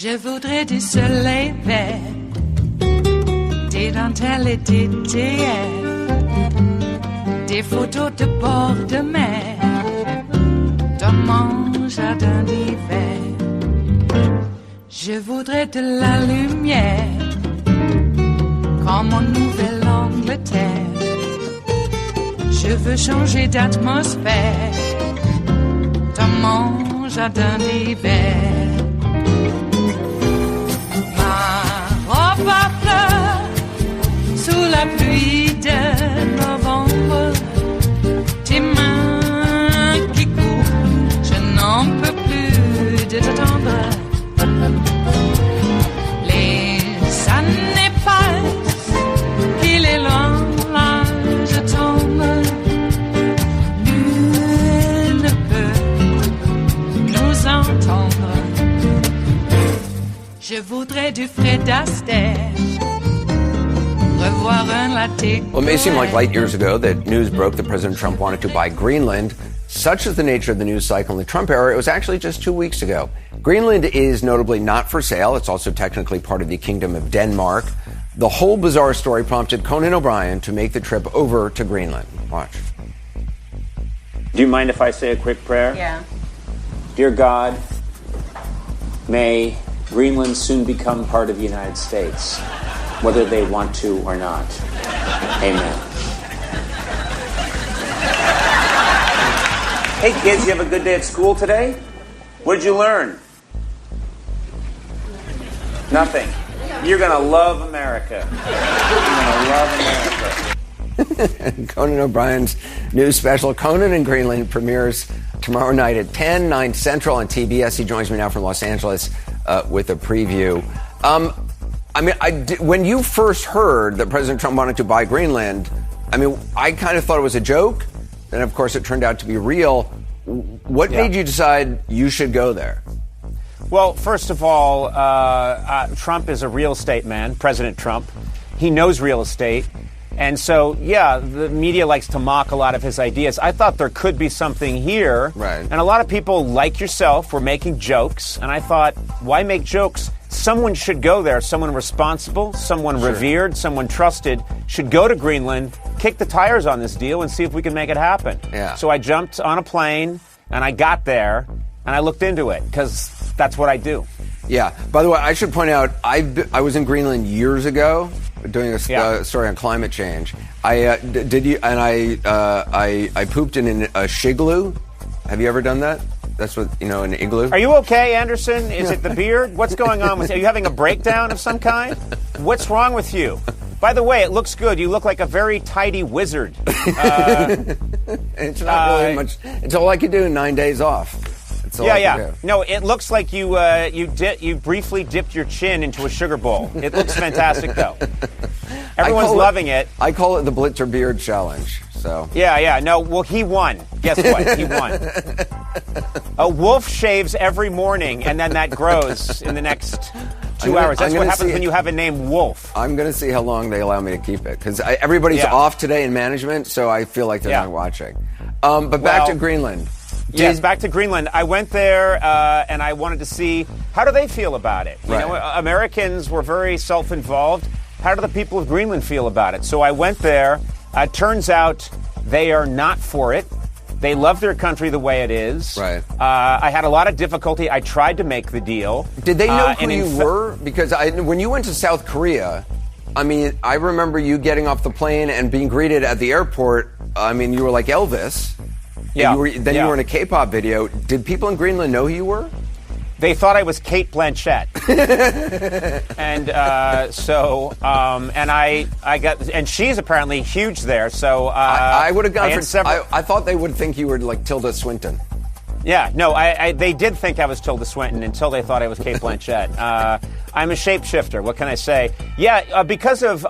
Je voudrais du soleil vert, des dentelles et des théières, des photos de bord de mer, dans mon jardin d'hiver. Je voudrais de la lumière, comme en Nouvelle-Angleterre. Je veux changer d'atmosphère, dans mon jardin d'hiver. Ma robe à fleurs, sous la pluie de novembre, tes mains qui courent, je n'en peux plus de t'attendre. Les années passent, qu'il est loin, là je tombe. Nul ne peut nous entendre. Je voudrais du Fred Astaire, revoir un latte. Well, it may seem like light years ago that news broke that President Trump wanted to buy Greenland. Such is the nature of the news cycle in the Trump era, it was actually just 2 weeks ago. Greenland is notably not for sale. It's also technically part of the Kingdom of Denmark. The whole bizarre story prompted Conan O'Brien to make the trip over to Greenland. Watch. Do you mind if I say a quick prayer? Yeah. Dear God, may Greenland soon become part of the United States, whether they want to or not. Amen. Hey kids, you have a good day at school today? What did you learn? Nothing. You're gonna love America. You're gonna love America. Conan O'Brien's new special, Conan in Greenland, premieres tomorrow night at 10, 9 Central on TBS. He joins me now from Los Angeles with a preview. When you first heard that President Trump wanted to buy Greenland, I kind of thought it was a joke. And, of course, it turned out to be real. What made you decide you should go there? Well, first of all, Trump is a real estate man, President Trump. He knows real estate. And so, the media likes to mock a lot of his ideas. I thought there could be something here. Right. And a lot of people like yourself were making jokes. And I thought, why make jokes? Someone should go there. Someone responsible, someone revered, someone trusted should go to Greenland, kick the tires on this deal, and see if we can make it happen. Yeah. So I jumped on a plane, and I got there, and I looked into it, because that's what I do. Yeah. By the way, I should point out, I was in Greenland years ago doing a story on climate change. I pooped in a shigloo. Have you ever done that? That's what, an igloo. Are you okay, Anderson? Is it the beard? What's going on with you? Are you having a breakdown of some kind? What's wrong with you? By the way, it looks good. You look like a very tidy wizard. It's not really much. It's all I can do in 9 days off. No, it looks like you briefly dipped your chin into a sugar bowl. It looks fantastic, though. Everyone's loving it. I call it the Blitzer Beard Challenge. So. No, well, he won. Guess what? He won. A wolf shaves every morning, and then that grows in the next 2 hours. That's what happens when you have a name Wolf. I'm going to see how long they allow me to keep it, because everybody's off today in management, so I feel like they're not watching. But back to Greenland. Yes, back to Greenland. I went there, and I wanted to see, how do they feel about it? You know, Americans were very self-involved. How do the people of Greenland feel about it? So I went there. Turns out they are not for it. They love their country the way it is. Right. I had a lot of difficulty. I tried to make the deal. Did they know who you were? Because when you went to South Korea, I remember you getting off the plane and being greeted at the airport. You were like Elvis. Yeah. You were in a K-pop video. Did people in Greenland know who you were? They thought I was Cate Blanchett. And and she's apparently huge there. So I would have gone for I thought they would think you were like Tilda Swinton. Yeah, no, they did think I was Tilda Swinton until they thought I was Cate Blanchett. I'm a shapeshifter. What can I say? Yeah, because of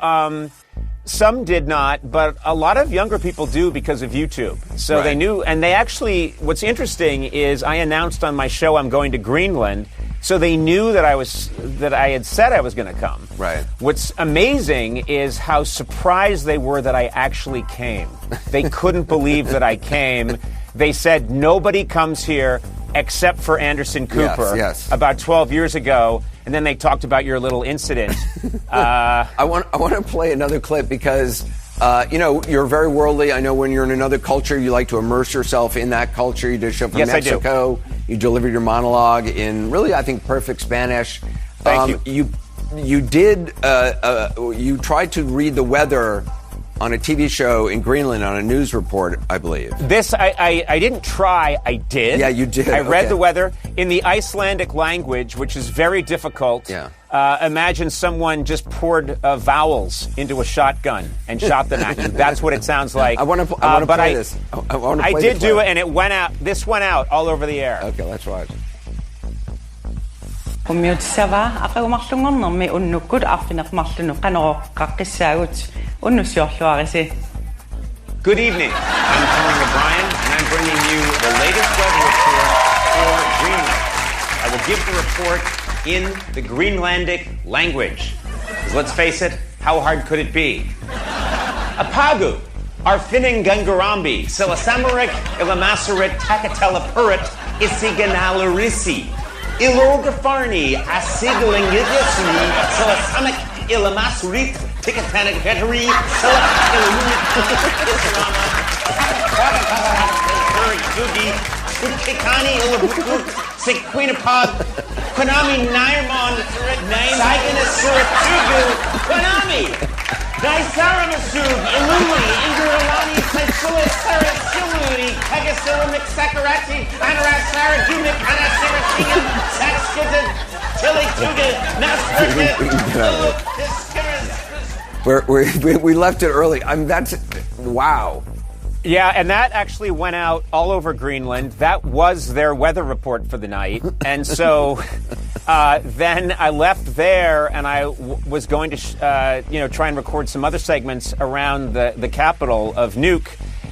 some did not, but a lot of younger people do because of YouTube. So they knew, and they actually, what's interesting is I announced on my show I'm going to Greenland, so they knew that I had said I was going to come. Right. What's amazing is how surprised they were that I actually came. They couldn't believe that I came. They said nobody comes here except for Anderson Cooper yes. about 12 years ago. and then they talked about your little incident. I want to play another clip because, you're very worldly. I know when you're in another culture, you like to immerse yourself in that culture. You did a show from Mexico. I do. You delivered your monologue in really, I think, perfect Spanish. Thank you. You did. You tried to read the weather on a TV show in Greenland on a news report, I believe. This, I didn't try, I did. Yeah, you did. I read the weather in the Icelandic language, which is very difficult. Yeah. Imagine someone just poured vowels into a shotgun and shot them at you. That's what it sounds like. I want to play this. I did do it, and it went out. This went out all over the air. Okay, let's watch. Good evening. I'm bringing you the latest weather report for Greenland. I will give the report in the Greenlandic language. Because let's face it, how hard could it be? Apagu, Arfinin Gangarambi, Silasamarik, Ilamasarit, Takatela Purit, Isiganalarissi. Ilogafarni, Asiglingisni, Silasamic, Ilamasurit, Tikatanik Veteri, Gugi, Kikani, Ilabuk, Sequinapod, Konami, Nairmon, Saiganis, Suratugu, Konami, Naisaramasug, Ilumi, Inguralani, Sensulis, Sarasuluni, Pegasilimic, Sakarati, Anarak, Saradumik, Anasiratinga, Saxkidid, Tilituga, We left it early. Wow. Yeah, and that actually went out all over Greenland. That was their weather report for the night. And so then I left there, and I was going to, try and record some other segments around the capital of Nuuk.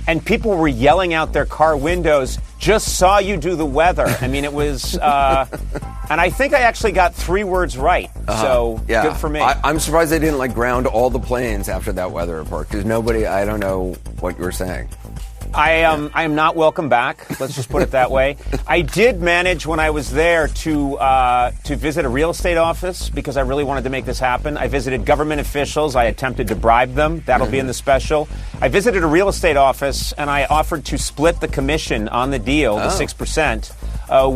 And people were yelling out their car windows, "Just saw you do the weather." I mean, it was, and I think I actually got 3 words right. So good for me. I'm surprised they didn't ground all the planes after that weather report because I don't know what you were saying. I am not welcome back. Let's just put it that way. I did manage when I was there to visit a real estate office because I really wanted to make this happen. I visited government officials. I attempted to bribe them. That'll be in the special. I visited a real estate office and I offered to split the commission on the deal, the 6%,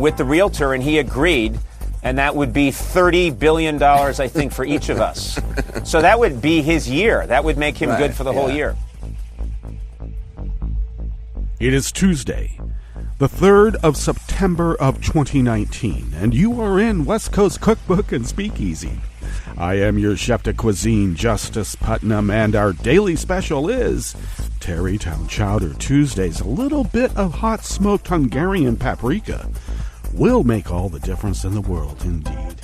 with the realtor, and he agreed. And that would be $30 billion, I think, for each of us. So that would be his year. That would make him good for the whole year. It is Tuesday, the 3rd of September of 2019, and you are in West Coast Cookbook and Speakeasy. I am your chef de cuisine, Justice Putnam, and our daily special is Tarrytown Chowder Tuesdays. A little bit of hot smoked Hungarian paprika will make all the difference in the world, indeed.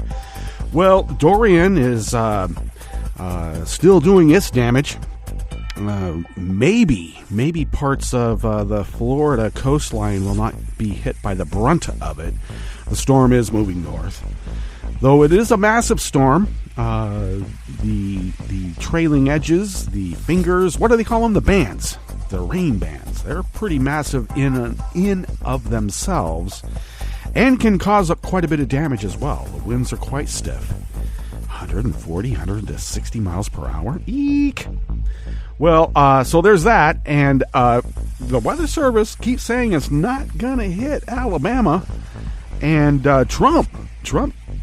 Well, Dorian is still doing its damage. Maybe parts of the Florida coastline will not be hit by the brunt of it. The storm is moving north, though it is a massive storm. The trailing edges, the fingers, what do they call them? The bands, the rain bands. They're pretty massive in of themselves, and can cause quite a bit of damage as well. The winds are quite stiff, 140, 160 miles per hour. Eek. Well, so there's that, and the Weather Service keeps saying it's not going to hit Alabama, and Trump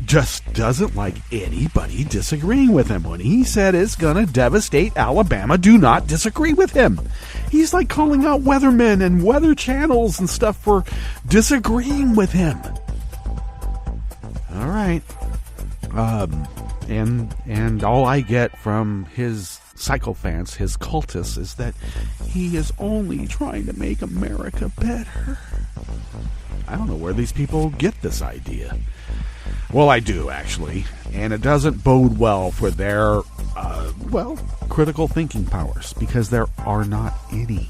just doesn't like anybody disagreeing with him. When he said it's going to devastate Alabama, do not disagree with him. He's like calling out weathermen and weather channels and stuff for disagreeing with him. All right. And all I get from his sycophants, his cultists, is that he is only trying to make America better. I don't know where these people get this idea. Well, I do, actually. And it doesn't bode well for their, critical thinking powers, because there are not any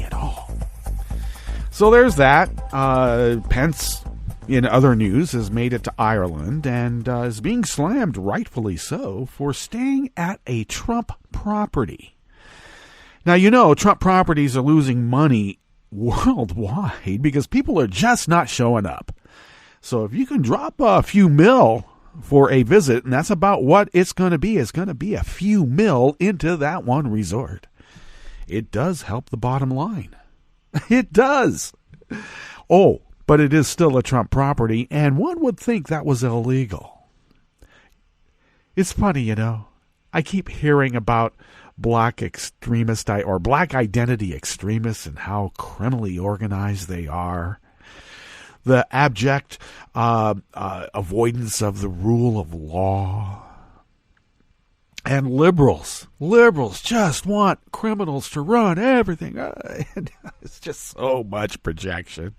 at all. So there's that. Pence, in other news, has made it to Ireland and is being slammed, rightfully so, for staying at a Trump property. Now, Trump properties are losing money worldwide because people are just not showing up. So if you can drop a few mil for a visit, and that's about what it's going to be. It's going to be a few mil into that one resort. It does help the bottom line. It does. Oh, but it is still a Trump property, and one would think that was illegal. It's funny, you know. I keep hearing about black identity extremists and how criminally organized they are. The abject avoidance of the rule of law. And liberals just want criminals to run everything. It's just so much projection.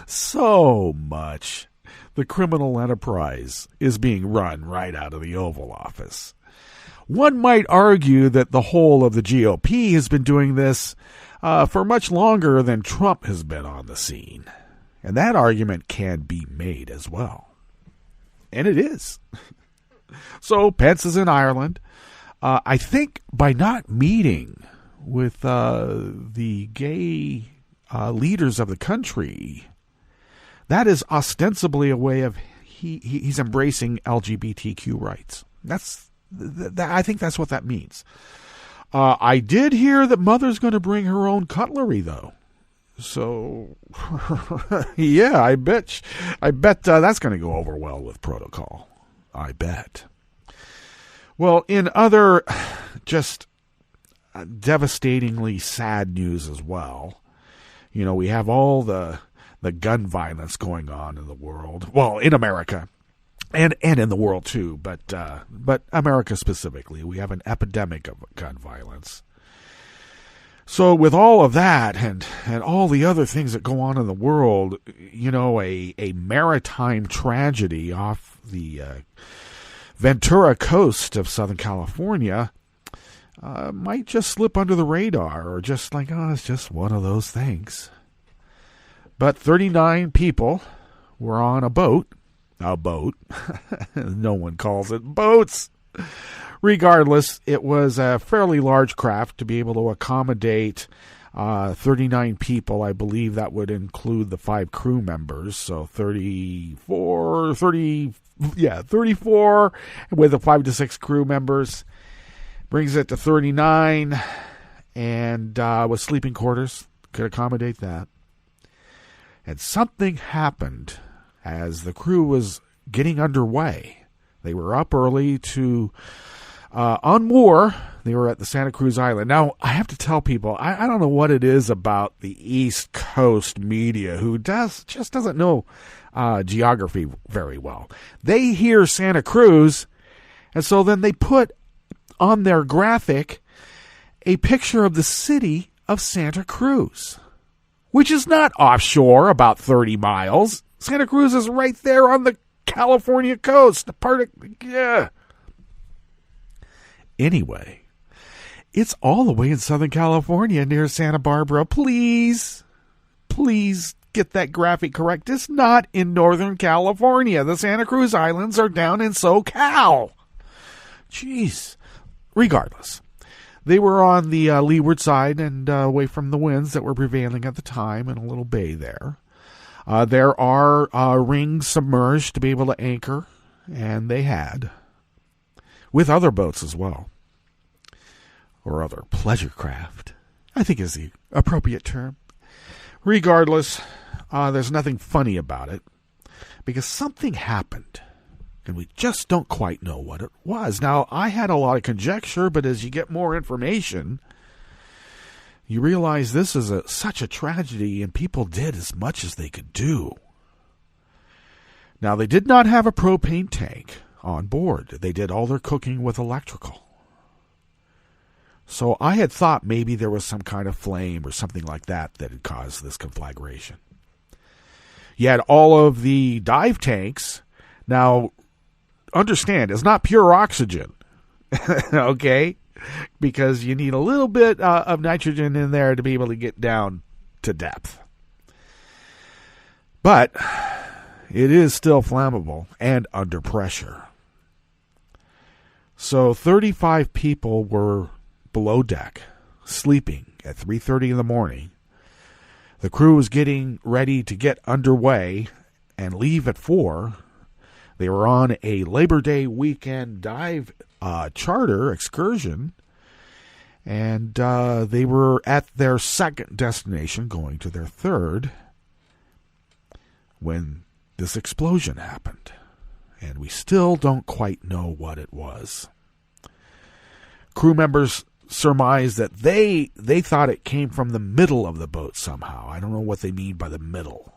So much. The criminal enterprise is being run right out of the Oval Office. One might argue that the whole of the GOP has been doing this for much longer than Trump has been on the scene. And that argument can be made as well. And it is. So Pence is in Ireland. I think by not meeting with the gay leaders of the country, that is ostensibly a way of he's embracing LGBTQ rights. I think that's what that means. I did hear that Mother's going to bring her own cutlery, though. So, yeah, I bet that's going to go over well with protocol. I bet. Well, in other just devastatingly sad news as well, you know, we have all the gun violence going on in the world. Well, in America. And in the world too, but America specifically, we have an epidemic of gun violence. So with all of that and all the other things that go on in the world, you know, a maritime tragedy off the Ventura coast of Southern California might just slip under the radar, or just like, oh, it's just one of those things. But 39 people were on a boat. No one calls it boats. Regardless, it was a fairly large craft to be able to accommodate 39 people. I believe that would include the 5 crew members. So 34 with the 5 to 6 crew members brings it to 39, and with sleeping quarters could accommodate that. And something happened as the crew was getting underway. They were up early to unmoor. They were at the Santa Cruz Island. Now, I have to tell people, I don't know what it is about the East Coast media who just doesn't know geography very well. They hear Santa Cruz, and so then they put on their graphic a picture of the city of Santa Cruz, which is not offshore about 30 miles. Santa Cruz is right there on the California coast. Anyway, it's all the way in Southern California near Santa Barbara. Please get that graphic correct. It's not in Northern California. The Santa Cruz Islands are down in SoCal. Jeez. Regardless, they were on the leeward side and away from the winds that were prevailing at the time in a little bay there. There are rings submerged to be able to anchor, and they had, with other boats as well, or other pleasure craft, I think is the appropriate term. Regardless, there's nothing funny about it, because something happened, and we just don't quite know what it was. Now, I had a lot of conjecture, but as you get more information, you realize this is such a tragedy, and people did as much as they could do. Now, they did not have a propane tank on board. They did all their cooking with electrical. So I had thought maybe there was some kind of flame or something like that had caused this conflagration. You had all of the dive tanks. Now, understand, it's not pure oxygen. Okay? Because you need a little bit of nitrogen in there to be able to get down to depth. But it is still flammable and under pressure. So 35 people were below deck, sleeping at 3:30 in the morning. The crew was getting ready to get underway and leave at 4. They were on a Labor Day weekend dive charter excursion, and they were at their second destination, going to their third, when this explosion happened. And we still don't quite know what it was. Crew members surmised that they thought it came from the middle of the boat somehow. I don't know what they mean by the middle.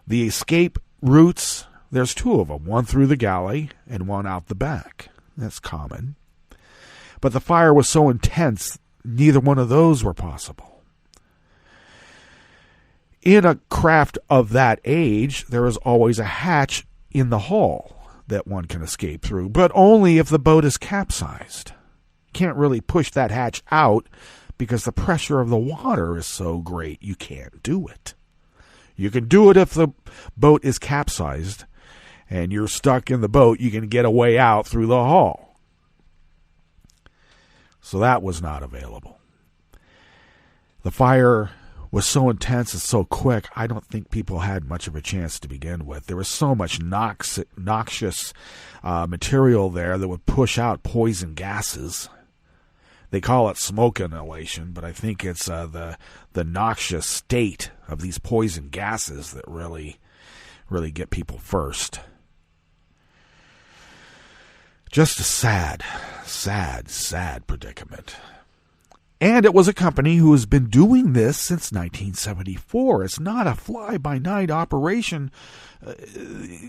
The escape routes, there's two of them, one through the galley and one out the back. That's common. But the fire was so intense, neither one of those were possible. In a craft of that age, there is always a hatch in the hull that one can escape through, but only if the boat is capsized. Can't really push that hatch out because the pressure of the water is so great you can't do it. You can do it if the boat is capsized and you're stuck in the boat. You can get a way out through the hull. So that was not available. The fire was so intense and so quick, I don't think people had much of a chance to begin with. There was so much noxious material there that would push out poison gases. They call it smoke inhalation, but I think it's the noxious state of these poison gases that really get people first. Just a sad predicament. And it was a company who has been doing this since 1974. It's not a fly-by-night operation.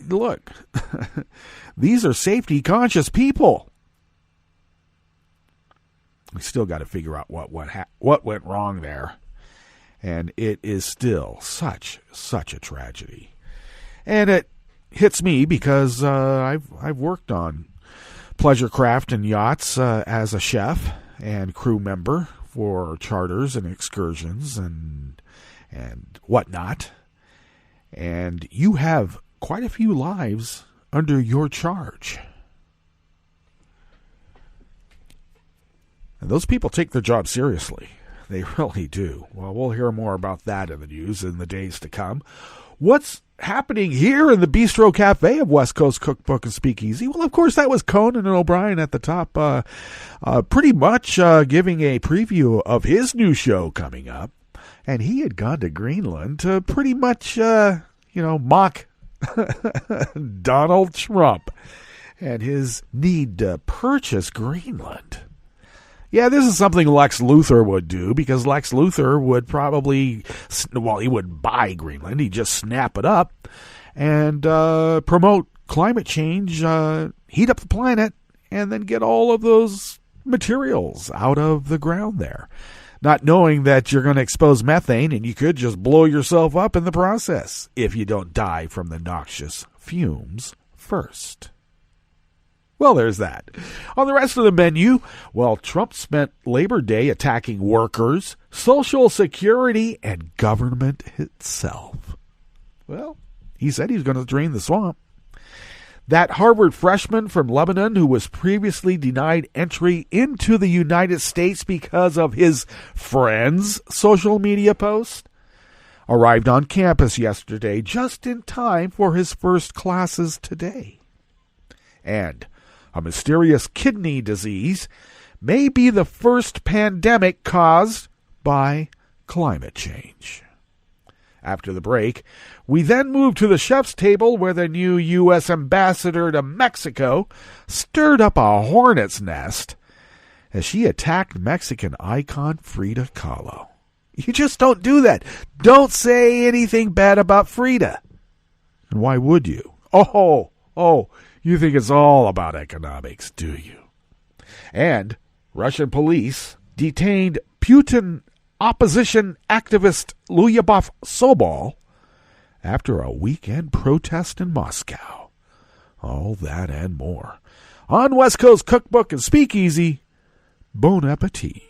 Look, these are safety-conscious people. We still got to figure out what went wrong there. And it is still such a tragedy. And it hits me because I've worked on pleasure craft and yachts as a chef and crew member for charters and excursions and whatnot. And you have quite a few lives under your charge. And those people take their job seriously. They really do. Well, we'll hear more about that in the news in the days to come. What's happening here in the Bistro Cafe of West Coast Cookbook and Speakeasy? Well, of course, that was Conan O'Brien at the top, pretty much giving a preview of his new show coming up. And he had gone to Greenland to pretty much, mock Donald Trump and his need to purchase Greenland. Yeah, this is something Lex Luthor would do, because Lex Luthor would probably, he would buy Greenland. He'd just snap it up and promote climate change, heat up the planet, and then get all of those materials out of the ground there. Not knowing that you're going to expose methane and you could just blow yourself up in the process if you don't die from the noxious fumes first. Well, there's that. On the rest of the menu, well, Trump spent Labor Day attacking workers, Social Security, and government itself. Well, he said he's going to drain the swamp. That Harvard freshman from Lebanon who was previously denied entry into the United States because of his friend's social media post arrived on campus yesterday just in time for his first classes today. And a mysterious kidney disease may be the first pandemic caused by climate change. After the break, we then move to the chef's table where the new U.S. ambassador to Mexico stirred up a hornet's nest as she attacked Mexican icon Frida Kahlo. You just don't do that. Don't say anything bad about Frida. And why would you? Oh, you think it's all about economics, do you? And Russian police detained Putin opposition activist Lyubov Sobol after a weekend protest in Moscow. All that and more on West Coast Cookbook and Speakeasy. Bon appetit.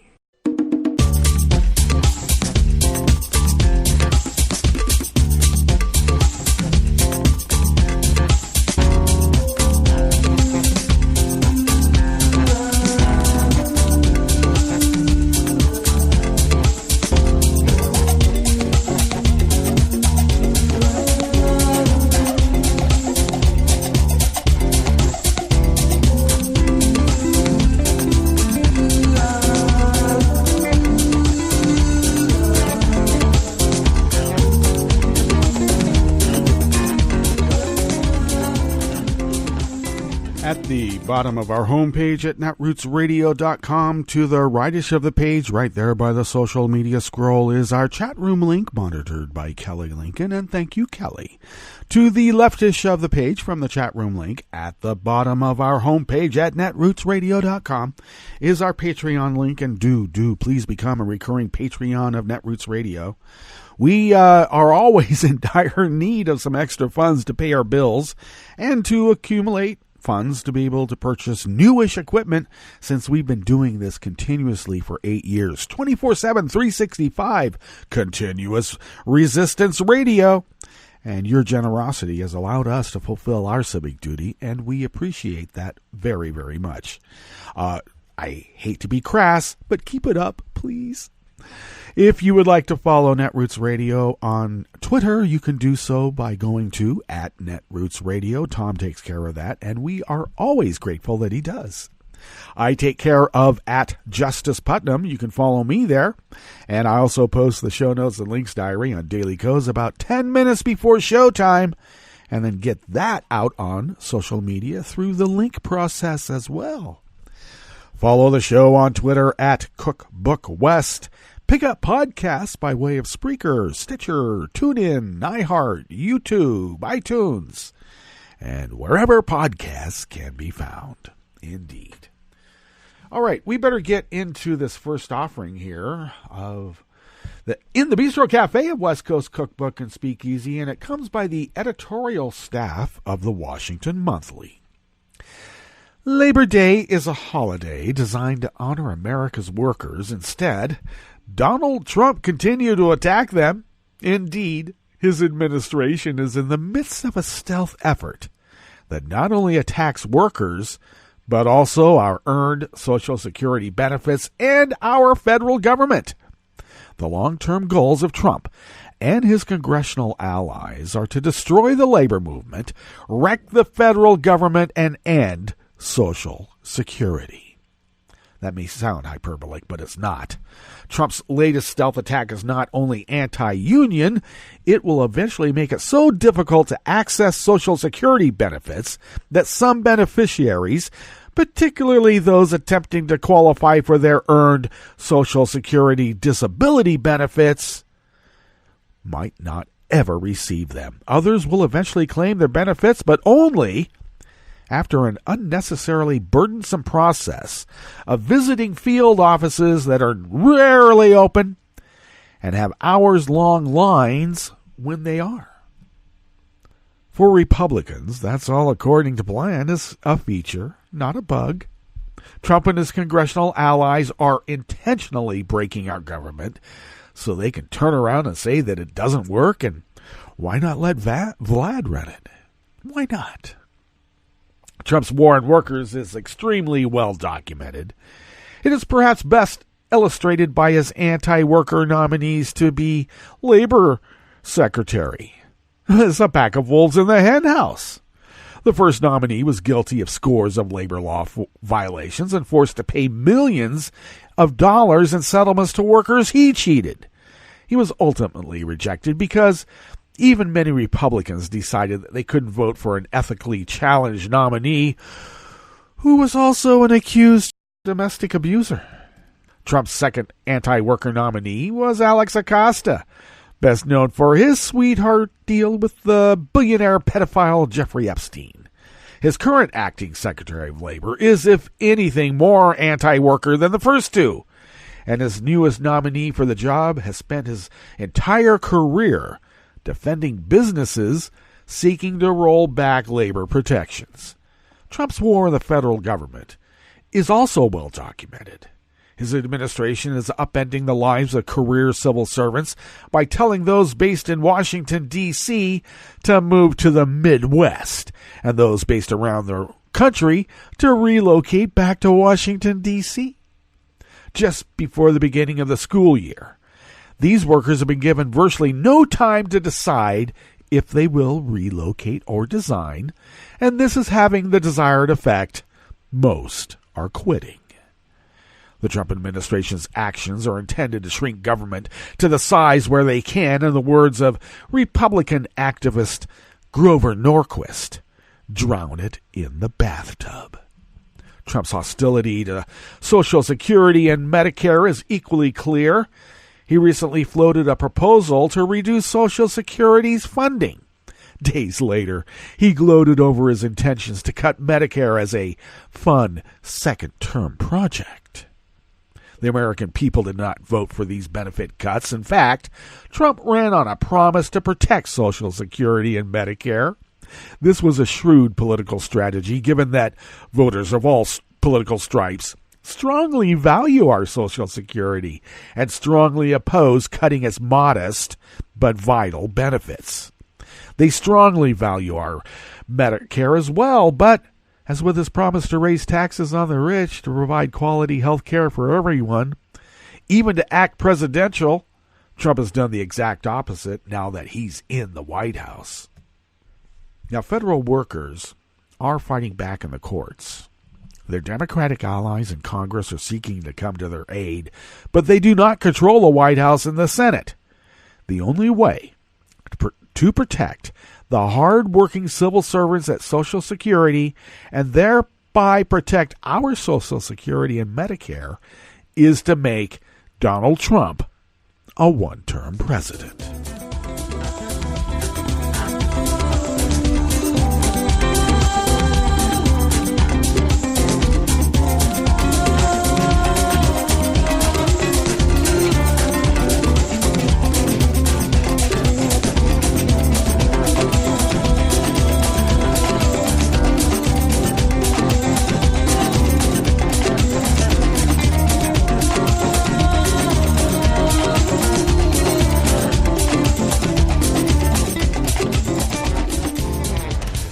bottom of our homepage at netrootsradio.com. To the rightish of the page, right there by the social media scroll, is our chat room link, monitored by Kelly Lincoln, and thank you, Kelly. To the leftish of the page from the chat room link, at the bottom of our homepage at netrootsradio.com, is our Patreon link, and do please become a recurring Patreon of Netroots Radio. We are always in dire need of some extra funds to pay our bills and to accumulate funds to be able to purchase newish equipment, since we've been doing this continuously for 8 years. 24/7, 365, continuous resistance radio. And your generosity has allowed us to fulfill our civic duty, and we appreciate that very, very much. I hate to be crass, but keep it up, please. If you would like to follow Netroots Radio on Twitter, you can do so by going to @NetrootsRadio. Tom takes care of that, and we are always grateful that he does. I take care of @JusticePutnam. You can follow me there. And I also post the show notes and links diary on Daily Codes about 10 minutes before showtime, and then get that out on social media through the link process as well. Follow the show on Twitter @CookbookWest. Pick up podcasts by way of Spreaker, Stitcher, TuneIn, iHeart, YouTube, iTunes, and wherever podcasts can be found. Indeed. All right, we better get into this first offering here in the Bistro Cafe of West Coast Cookbook and Speakeasy, and it comes by the editorial staff of the Washington Monthly. Labor Day is a holiday designed to honor America's workers. Instead, Donald Trump continued to attack them. Indeed, his administration is in the midst of a stealth effort that not only attacks workers, but also our earned Social Security benefits and our federal government. The long-term goals of Trump and his congressional allies are to destroy the labor movement, wreck the federal government, and end Social Security. That may sound hyperbolic, but it's not. Trump's latest stealth attack is not only anti-union, it will eventually make it so difficult to access Social Security benefits that some beneficiaries, particularly those attempting to qualify for their earned Social Security disability benefits, might not ever receive them. Others will eventually claim their benefits, but only after an unnecessarily burdensome process of visiting field offices that are rarely open and have hours-long lines when they are. For Republicans, that's all according to plan is a feature, not a bug. Trump and his congressional allies are intentionally breaking our government so they can turn around and say that it doesn't work, and why not let Vlad run it? Why not? Trump's war on workers is extremely well documented. It is perhaps best illustrated by his anti-worker nominees to be labor secretary. It's a pack of wolves in the henhouse. The first nominee was guilty of scores of labor law violations and forced to pay millions of dollars in settlements to workers he cheated. He was ultimately rejected because even many Republicans decided that they couldn't vote for an ethically challenged nominee who was also an accused domestic abuser. Trump's second anti-worker nominee was Alex Acosta, best known for his sweetheart deal with the billionaire pedophile Jeffrey Epstein. His current acting Secretary of Labor is, if anything, more anti-worker than the first two, and his newest nominee for the job has spent his entire career defending businesses seeking to roll back labor protections. Trump's war on the federal government is also well documented. His administration is upending the lives of career civil servants by telling those based in Washington, D.C. to move to the Midwest, and those based around the country to relocate back to Washington, D.C. Just before the beginning of the school year, these workers have been given virtually no time to decide if they will relocate or resign, and this is having the desired effect. Most are quitting. The Trump administration's actions are intended to shrink government to the size where they can, in the words of Republican activist Grover Norquist, drown it in the bathtub. Trump's hostility to Social Security and Medicare is equally clear. He recently floated a proposal to reduce Social Security's funding. Days later, he gloated over his intentions to cut Medicare as a fun second-term project. The American people did not vote for these benefit cuts. In fact, Trump ran on a promise to protect Social Security and Medicare. This was a shrewd political strategy, given that voters of all political stripes strongly value our Social Security and strongly oppose cutting its modest but vital benefits. They strongly value our Medicare as well, but as with his promise to raise taxes on the rich to provide quality health care for everyone, even to act presidential, Trump has done the exact opposite now that he's in the White House. Now, federal workers are fighting back in the courts. Their Democratic allies in Congress are seeking to come to their aid, but they do not control the White House and the Senate. The only way to protect the hard-working civil servants at Social Security and thereby protect our Social Security and Medicare is to make Donald Trump a one-term president.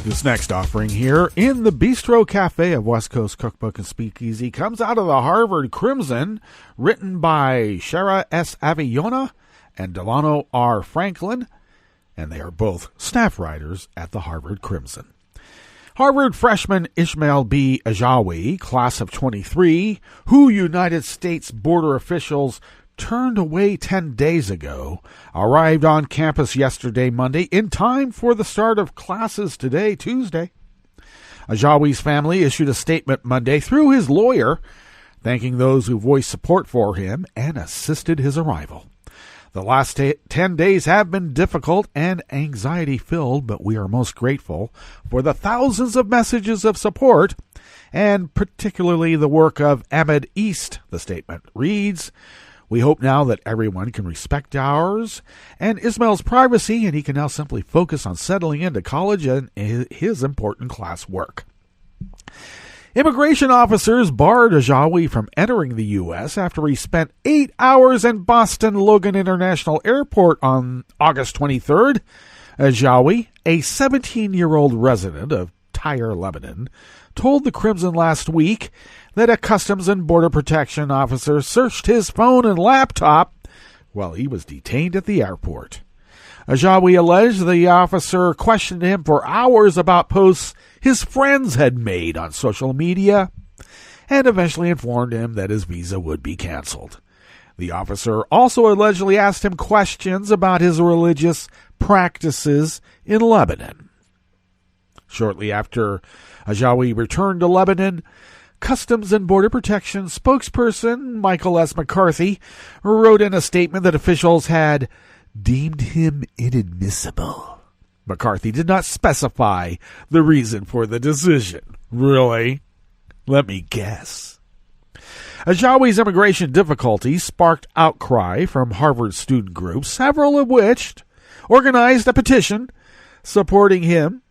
This next offering here in the Bistro Cafe of West Coast Cookbook and Speakeasy comes out of the Harvard Crimson, written by Shara S. Aviona and Delano R. Franklin, and they are both staff writers at the Harvard Crimson. Harvard freshman Ishmael B. Ajawi, class of 23, who United States border officials turned away 10 days ago, arrived on campus yesterday, Monday, in time for the start of classes today, Tuesday. Ajawi's family issued a statement Monday through his lawyer, thanking those who voiced support for him and assisted his arrival. The last 10 days have been difficult and anxiety-filled, but we are most grateful for the thousands of messages of support, and particularly the work of Ahmed East, the statement reads. We hope now that everyone can respect ours and Ismail's privacy, and he can now simply focus on settling into college and his important class work. Immigration officers barred Ajawi from entering the U.S. after he spent 8 hours in Boston Logan International Airport on August 23rd. Ajawi, a 17-year-old resident of Tyre, Lebanon, told the Crimson last week that a Customs and Border Protection officer searched his phone and laptop while he was detained at the airport. Ajawi alleged the officer questioned him for hours about posts his friends had made on social media and eventually informed him that his visa would be canceled. The officer also allegedly asked him questions about his religious practices in Lebanon. Shortly after Ajawi returned to Lebanon, Customs and Border Protection spokesperson Michael S. McCarthy wrote in a statement that officials had deemed him inadmissible. McCarthy did not specify the reason for the decision. Really? Let me guess. Ajawi's immigration difficulties sparked outcry from Harvard student groups, several of which organized a petition supporting him,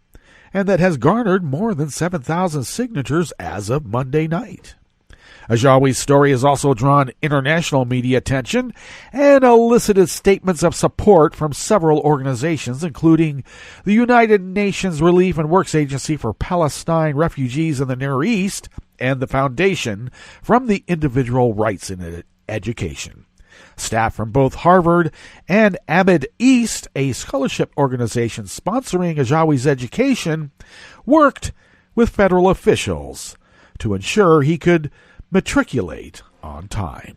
and that has garnered more than 7,000 signatures as of Monday night. Ajawi's story has also drawn international media attention and elicited statements of support from several organizations, including the United Nations Relief and Works Agency for Palestine Refugees in the Near East and the Foundation from the Individual Rights in Education. Staff from both Harvard and Ahmed East, a scholarship organization sponsoring Ajawi's education, worked with federal officials to ensure he could matriculate on time.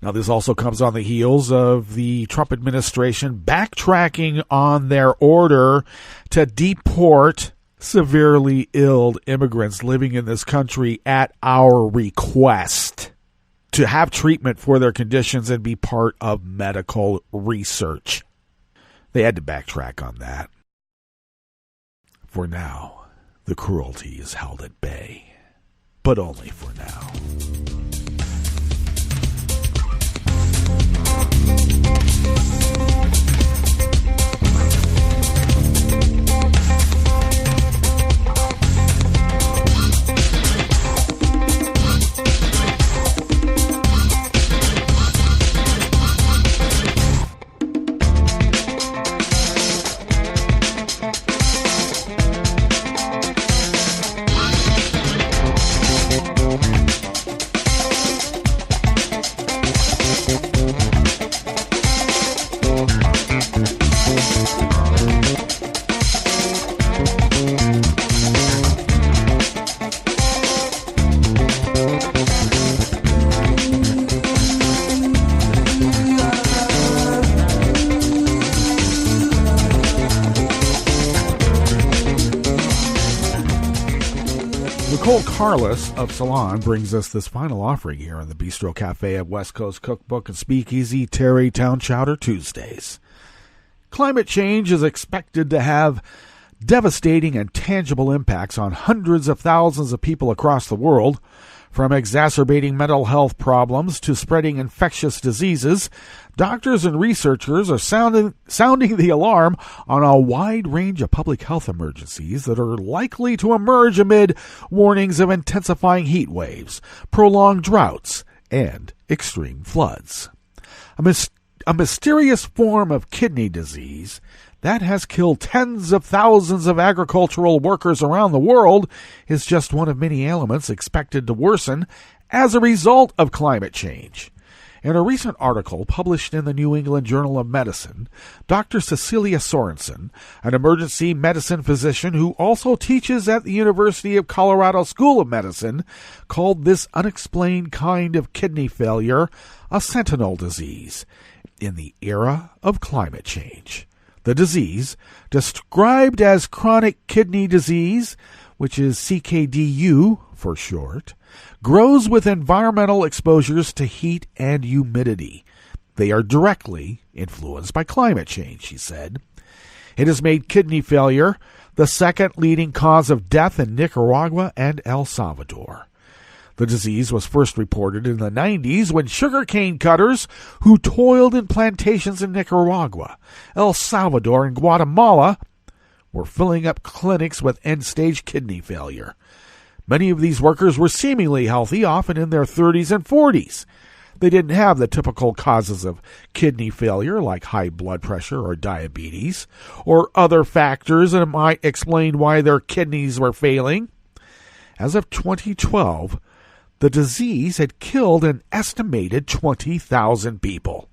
Now, this also comes on the heels of the Trump administration backtracking on their order to deport severely ill immigrants living in this country at our request to have treatment for their conditions and be part of medical research. They had to backtrack on that. For now, the cruelty is held at bay, but only for now. Carlos of Salon brings us this final offering here on the Bistro Cafe at West Coast Cookbook and Speakeasy, Tarrytown Chowder Tuesdays. Climate change is expected to have devastating and tangible impacts on hundreds of thousands of people across the world, from exacerbating mental health problems to spreading infectious diseases. Doctors and researchers are sounding the alarm on a wide range of public health emergencies that are likely to emerge amid warnings of intensifying heat waves, prolonged droughts, and extreme floods. A mysterious form of kidney disease that has killed tens of thousands of agricultural workers around the world is just one of many ailments expected to worsen as a result of climate change. In a recent article published in the New England Journal of Medicine, Dr. Cecilia Sorensen, an emergency medicine physician who also teaches at the University of Colorado School of Medicine, called this unexplained kind of kidney failure a sentinel disease in the era of climate change. The disease, described as chronic kidney disease, which is CKDU for short, grows with environmental exposures to heat and humidity. They are directly influenced by climate change, she said. It has made kidney failure the second leading cause of death in Nicaragua and El Salvador. The disease was first reported in the 90s when sugarcane cutters who toiled in plantations in Nicaragua, El Salvador, and Guatemala were filling up clinics with end-stage kidney failure. Many of these workers were seemingly healthy, often in their 30s and 40s. They didn't have the typical causes of kidney failure like high blood pressure or diabetes, or other factors that might explain why their kidneys were failing. As of 2012, the disease had killed an estimated 20,000 people.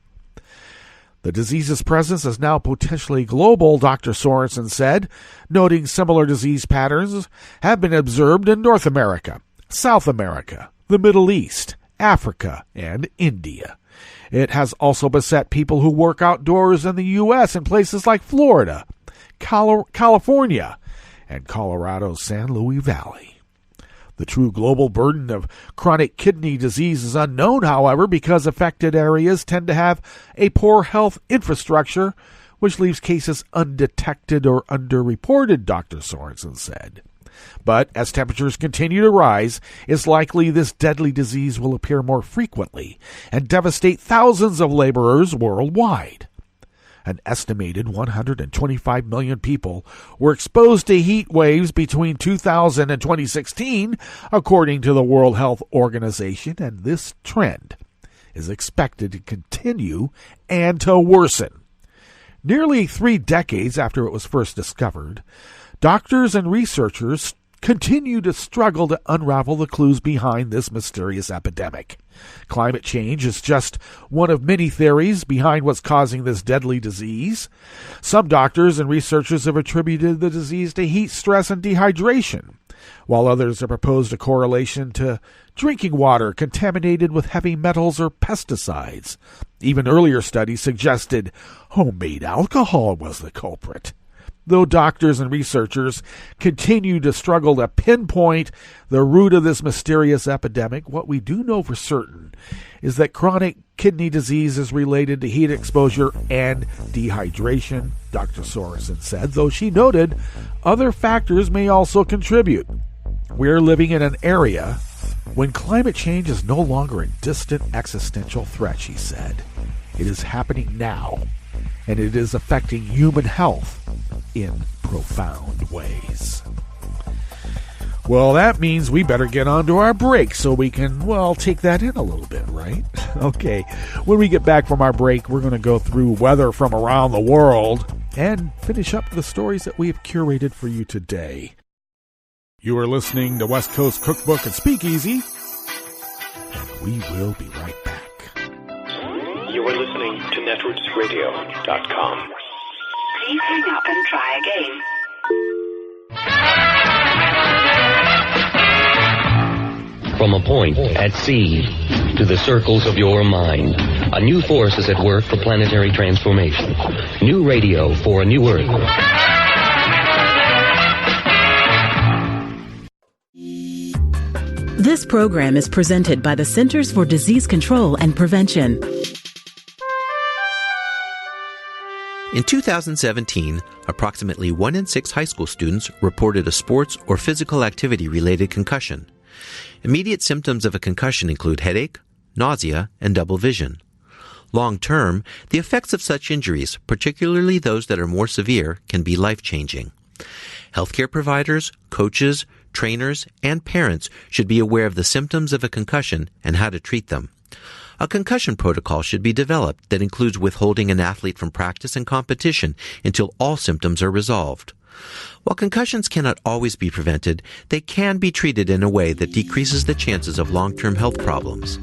The disease's presence is now potentially global, Dr. Sorensen said, noting similar disease patterns have been observed in North America, South America, the Middle East, Africa, and India. It has also beset people who work outdoors in the U.S. in places like Florida, California, and Colorado's San Luis Valley. The true global burden of chronic kidney disease is unknown, however, because affected areas tend to have a poor health infrastructure, which leaves cases undetected or underreported, Dr. Sorensen said. But as temperatures continue to rise, it's likely this deadly disease will appear more frequently and devastate thousands of laborers worldwide. An estimated 125 million people were exposed to heat waves between 2000 and 2016, according to the World Health Organization, and this trend is expected to continue and to worsen. Nearly 3 decades after it was first discovered, doctors and researchers continue to struggle to unravel the clues behind this mysterious epidemic. Climate change is just one of many theories behind what's causing this deadly disease. Some doctors and researchers have attributed the disease to heat stress and dehydration, while others have proposed a correlation to drinking water contaminated with heavy metals or pesticides. Even earlier studies suggested homemade alcohol was the culprit. Though doctors and researchers continue to struggle to pinpoint the root of this mysterious epidemic, what we do know for certain is that chronic kidney disease is related to heat exposure and dehydration, Dr. Sorensen said, though she noted other factors may also contribute. We're living in an area when climate change is no longer a distant existential threat, she said. It is happening now, and it is affecting human health in profound ways. Well, that means we better get on to our break so we can, take that in a little bit, right? Okay, when we get back from our break, we're going to go through weather from around the world and finish up the stories that we have curated for you today. You are listening to West Coast Cookbook and Speakeasy, and we will be right back. You are listening to netrootsradio.com. Please hang up and try again. From a point at sea to the circles of your mind, a new force is at work for planetary transformation. New radio for a new Earth. This program is presented by the Centers for Disease Control and Prevention. In 2017, approximately 1 in 6 high school students reported a sports or physical activity-related concussion. Immediate symptoms of a concussion include headache, nausea, and double vision. Long-term, the effects of such injuries, particularly those that are more severe, can be life-changing. Healthcare providers, coaches, trainers, and parents should be aware of the symptoms of a concussion and how to treat them. A concussion protocol should be developed that includes withholding an athlete from practice and competition until all symptoms are resolved. While concussions cannot always be prevented, they can be treated in a way that decreases the chances of long-term health problems.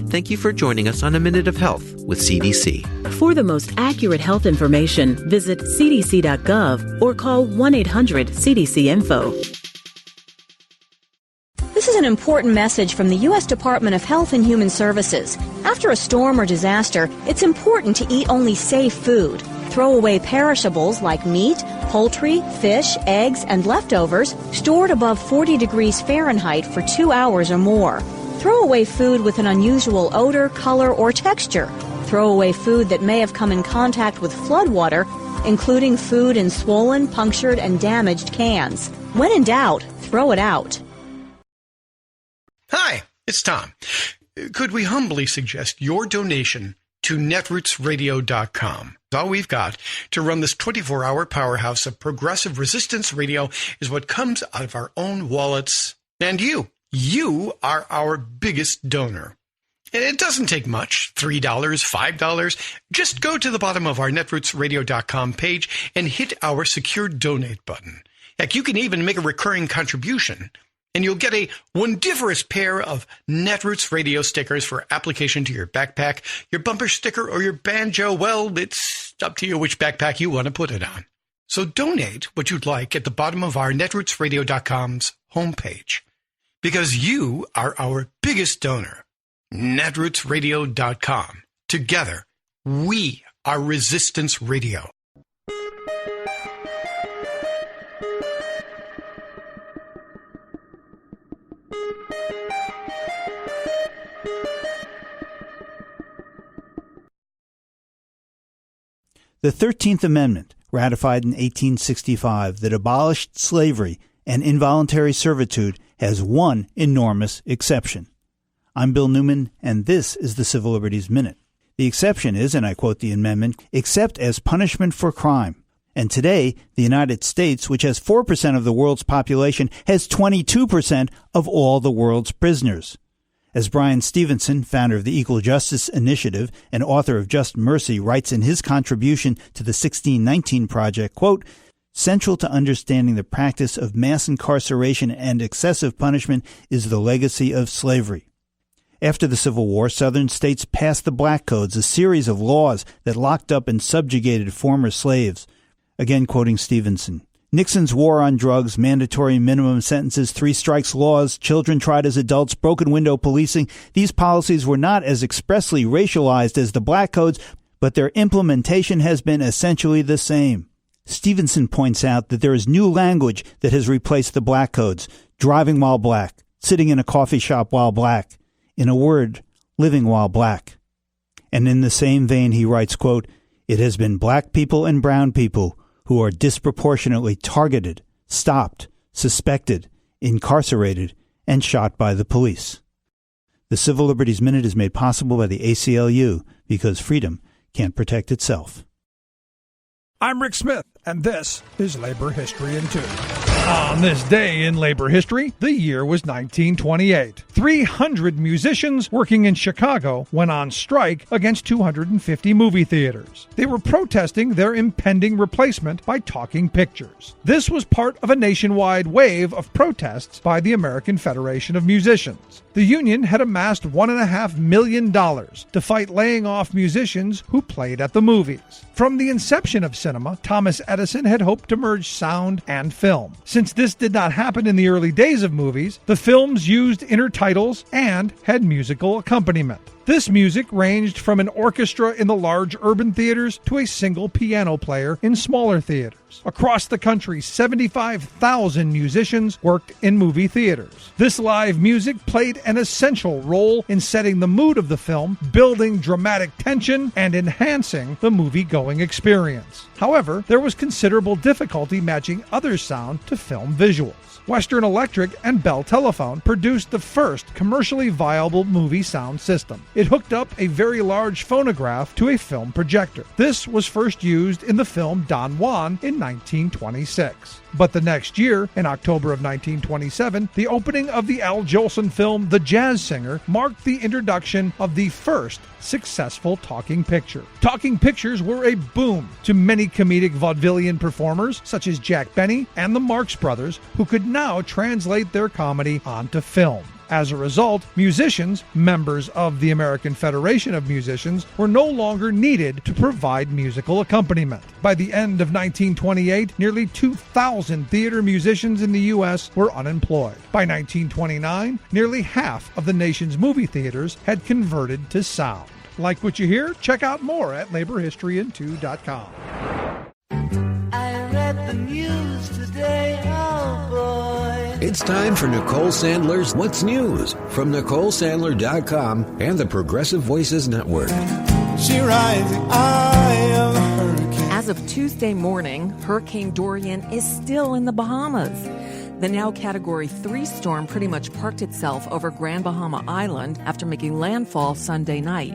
Thank you for joining us on A Minute of Health with CDC. For the most accurate health information, visit cdc.gov or call 1-800-CDC-INFO. This is an important message from the U.S. Department of Health and Human Services. After a storm or disaster, it's important to eat only safe food. Throw away perishables like meat, poultry, fish, eggs, and leftovers stored above 40 degrees Fahrenheit for 2 hours or more. Throw away food with an unusual odor, color, or texture. Throw away food that may have come in contact with floodwater, including food in swollen, punctured, and damaged cans. When in doubt, throw it out. Hi, it's Tom. Could we humbly suggest your donation to netrootsradio.com? All we've got to run this 24-hour powerhouse of progressive resistance radio is what comes out of our own wallets. And you are our biggest donor. And it doesn't take much, $3, $5. Just go to the bottom of our netrootsradio.com page and hit our secure donate button. Heck, you can even make a recurring contribution. And you'll get a wondiferous pair of Netroots radio stickers for application to your backpack, your bumper sticker, or your banjo. Well, it's up to you which backpack you want to put it on. So donate what you'd like at the bottom of our netrootsradio.com's homepage. Because you are our biggest donor. Netrootsradio.com. Together, we are Resistance Radio. The 13th Amendment, ratified in 1865, that abolished slavery and involuntary servitude, has one enormous exception. I'm Bill Newman, and this is the Civil Liberties Minute. The exception is, and I quote the amendment, except as punishment for crime. And today, the United States, which has 4% of the world's population, has 22% of all the world's prisoners. As Brian Stevenson, founder of the Equal Justice Initiative and author of Just Mercy, writes in his contribution to the 1619 Project, quote, central to understanding the practice of mass incarceration and excessive punishment is the legacy of slavery. After the Civil War, Southern states passed the Black Codes, a series of laws that locked up and subjugated former slaves. Again, quoting Stevenson. Nixon's war on drugs, mandatory minimum sentences, 3 strikes laws, children tried as adults, broken window policing. These policies were not as expressly racialized as the Black Codes, but their implementation has been essentially the same. Stevenson points out that there is new language that has replaced the black codes: driving while black, sitting in a coffee shop while black, in a word, living while black. And in the same vein, he writes, quote, "It has been black people and brown people who are disproportionately targeted, stopped, suspected, incarcerated, and shot by the police." The Civil Liberties Minute is made possible by the ACLU because freedom can't protect itself. I'm Rick Smith, and this is Labor History in 2. On this day in labor history, the year was 1928. 300 musicians working in Chicago went on strike against 250 movie theaters. They were protesting their impending replacement by talking pictures. This was part of a nationwide wave of protests by the American Federation of Musicians. The union had amassed $1.5 million to fight laying off musicians who played at the movies. From the inception of cinema, Thomas Edison had hoped to merge sound and film. Since this did not happen in the early days of movies, the films used intertitles and had musical accompaniment. This music ranged from an orchestra in the large urban theaters to a single piano player in smaller theaters. Across the country, 75,000 musicians worked in movie theaters. This live music played an essential role in setting the mood of the film, building dramatic tension, and enhancing the movie-going experience. However, there was considerable difficulty matching other sound to film visuals. Western Electric and Bell Telephone produced the first commercially viable movie sound system. It hooked up a very large phonograph to a film projector. This was first used in the film Don Juan in 1926. But the next year, in October of 1927, the opening of the Al Jolson film The Jazz Singer marked the introduction of the first successful talking picture. Talking pictures were a boom to many comedic vaudevillian performers such as Jack Benny and the Marx Brothers, who could now translate their comedy onto film. As a result, musicians, members of the American Federation of Musicians, were no longer needed to provide musical accompaniment. By the end of 1928, nearly 2,000 theater musicians in the U.S. were unemployed. By 1929, nearly half of the nation's movie theaters had converted to sound. Like what you hear? Check out more at laborhistoryin2.com. I read the news today, oh boy. It's time for Nicole Sandler's What's News from NicoleSandler.com and the Progressive Voices Network. She rides the eye of the hurricane. As of Tuesday morning, Hurricane Dorian is still in the Bahamas. The now Category 3 storm pretty much parked itself over Grand Bahama Island after making landfall Sunday night.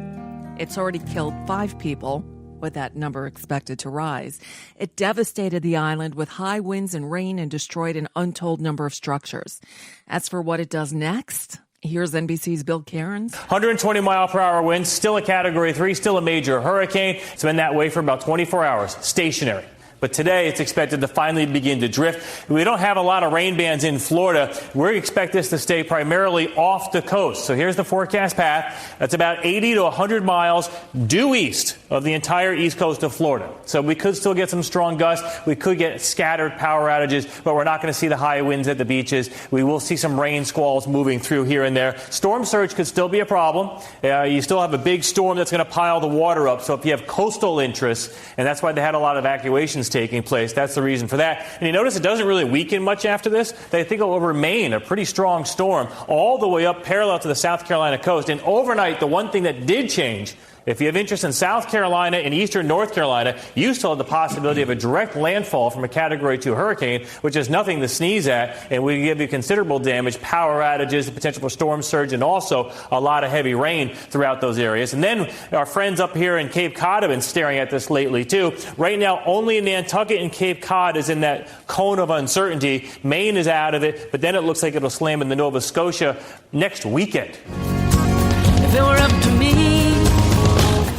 It's already killed 5 people, with that number expected to rise. It devastated the island with high winds and rain and destroyed an untold number of structures. As for what it does next, here's NBC's Bill Cairns. 120-mile-per-hour winds, still a Category 3, still a major hurricane. It's been that way for about 24 hours, stationary. But today, it's expected to finally begin to drift. We don't have a lot of rain bands in Florida. We expect this to stay primarily off the coast. So here's the forecast path. That's about 80 to 100 miles due east of the entire east coast of Florida. So we could still get some strong gusts. We could get scattered power outages, but we're not going to see the high winds at the beaches. We will see some rain squalls moving through here and there. Storm surge could still be a problem. You still have a big storm that's going to pile the water up. So if you have coastal interests, and that's why they had a lot of evacuations taking place. That's the reason for that. And you notice it doesn't really weaken much after this. They think it will remain a pretty strong storm all the way up parallel to the South Carolina coast. And overnight, the one thing that did change, if you have interest in South Carolina and eastern North Carolina, you still have the possibility of a direct landfall from a Category 2 hurricane, which is nothing to sneeze at, and will give you considerable damage, power outages, the potential for storm surge, and also a lot of heavy rain throughout those areas. And then our friends up here in Cape Cod have been staring at this lately, too. Right now, only Nantucket and Cape Cod is in that cone of uncertainty. Maine is out of it, but then it looks like it'll slam into Nova Scotia next weekend. If it were up to me,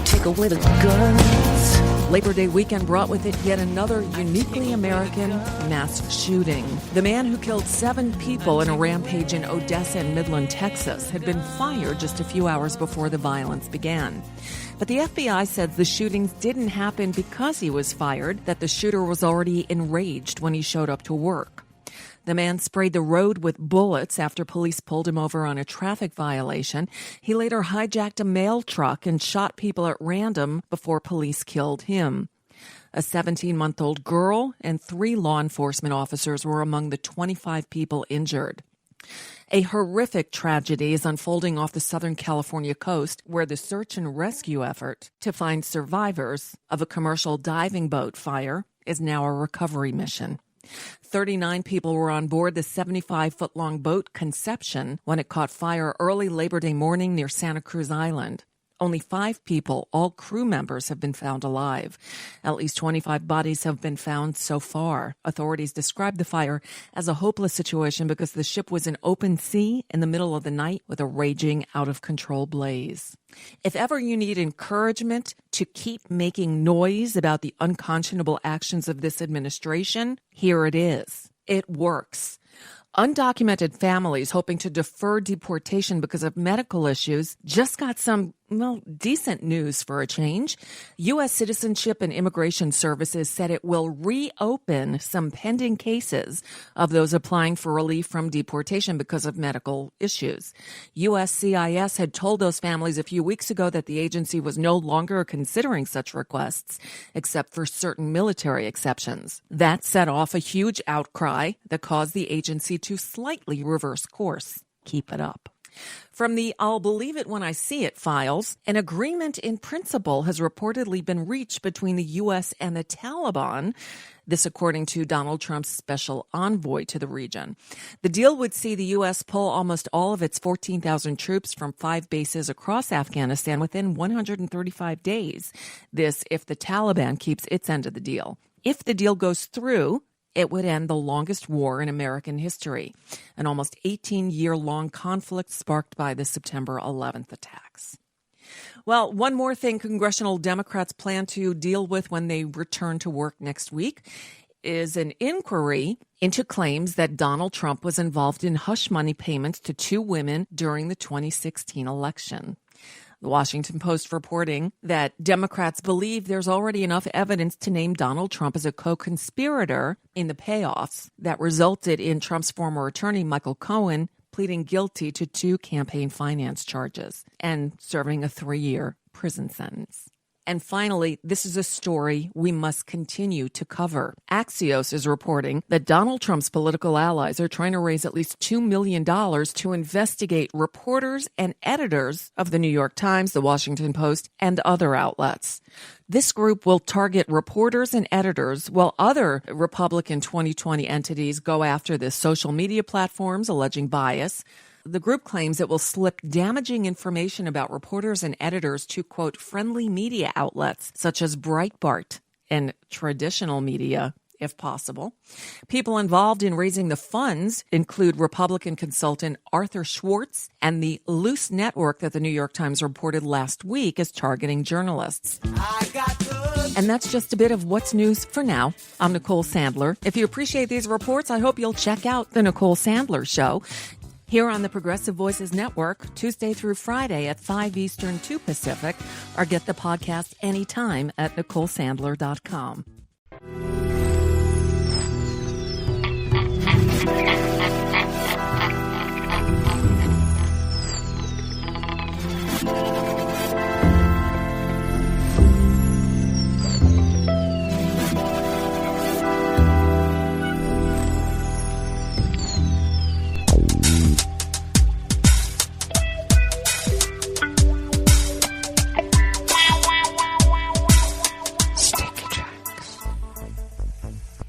take away the guns. Labor Day weekend brought with it yet another uniquely American mass shooting. The man who killed 7 people in a rampage in Odessa and Midland, Texas, had been fired just a few hours before the violence began. But the FBI says the shootings didn't happen because he was fired, that the shooter was already enraged when he showed up to work. The man sprayed the road with bullets after police pulled him over on a traffic violation. He later hijacked a mail truck and shot people at random before police killed him. A 17-month-old girl and 3 law enforcement officers were among the 25 people injured. A horrific tragedy is unfolding off the Southern California coast, where the search and rescue effort to find survivors of a commercial diving boat fire is now a recovery mission. 39 people were on board the 75-foot-long boat Conception when it caught fire early Labor Day morning near Santa Cruz Island. Only 5 people, all crew members, have been found alive. At least 25 bodies have been found so far. Authorities described the fire as a hopeless situation because the ship was in open sea in the middle of the night with a raging, out-of-control blaze. If ever you need encouragement to keep making noise about the unconscionable actions of this administration, here it is. It works. Undocumented families hoping to defer deportation because of medical issues just got some, decent news for a change. U.S. Citizenship and Immigration Services said it will reopen some pending cases of those applying for relief from deportation because of medical issues. USCIS had told those families a few weeks ago that the agency was no longer considering such requests, except for certain military exceptions. That set off a huge outcry that caused the agency to slightly reverse course. Keep it up. From the I'll believe it when I see it files, an agreement in principle has reportedly been reached between the U.S. and the Taliban. This according to Donald Trump's special envoy to the region. The deal would see the U.S. pull almost all of its 14,000 troops from 5 bases across Afghanistan within 135 days. This if the Taliban keeps its end of the deal. If the deal goes through, it would end the longest war in American history, an almost 18-year-long conflict sparked by the September 11th attacks. Well, one more thing congressional Democrats plan to deal with when they return to work next week is an inquiry into claims that Donald Trump was involved in hush money payments to 2 women during the 2016 election. The Washington Post reporting that Democrats believe there's already enough evidence to name Donald Trump as a co-conspirator in the payoffs that resulted in Trump's former attorney, Michael Cohen, pleading guilty to 2 campaign finance charges and serving a 3-year prison sentence. And finally, this is a story we must continue to cover. Axios is reporting that Donald Trump's political allies are trying to raise at least $2 million to investigate reporters and editors of the New York Times, the Washington Post, and other outlets. This group will target reporters and editors while other Republican 2020 entities go after the social media platforms alleging bias. The group claims it will slip damaging information about reporters and editors to, quote, friendly media outlets such as Breitbart and traditional media, if possible. People involved in raising the funds include Republican consultant Arthur Schwartz and the Loose Network that the New York Times reported last week is targeting journalists. And that's just a bit of what's news for now. I'm Nicole Sandler. If you appreciate these reports, I hope you'll check out The Nicole Sandler Show here on the Progressive Voices Network, Tuesday through Friday at 5 Eastern, 2 Pacific, or get the podcast anytime at NicoleSandler.com.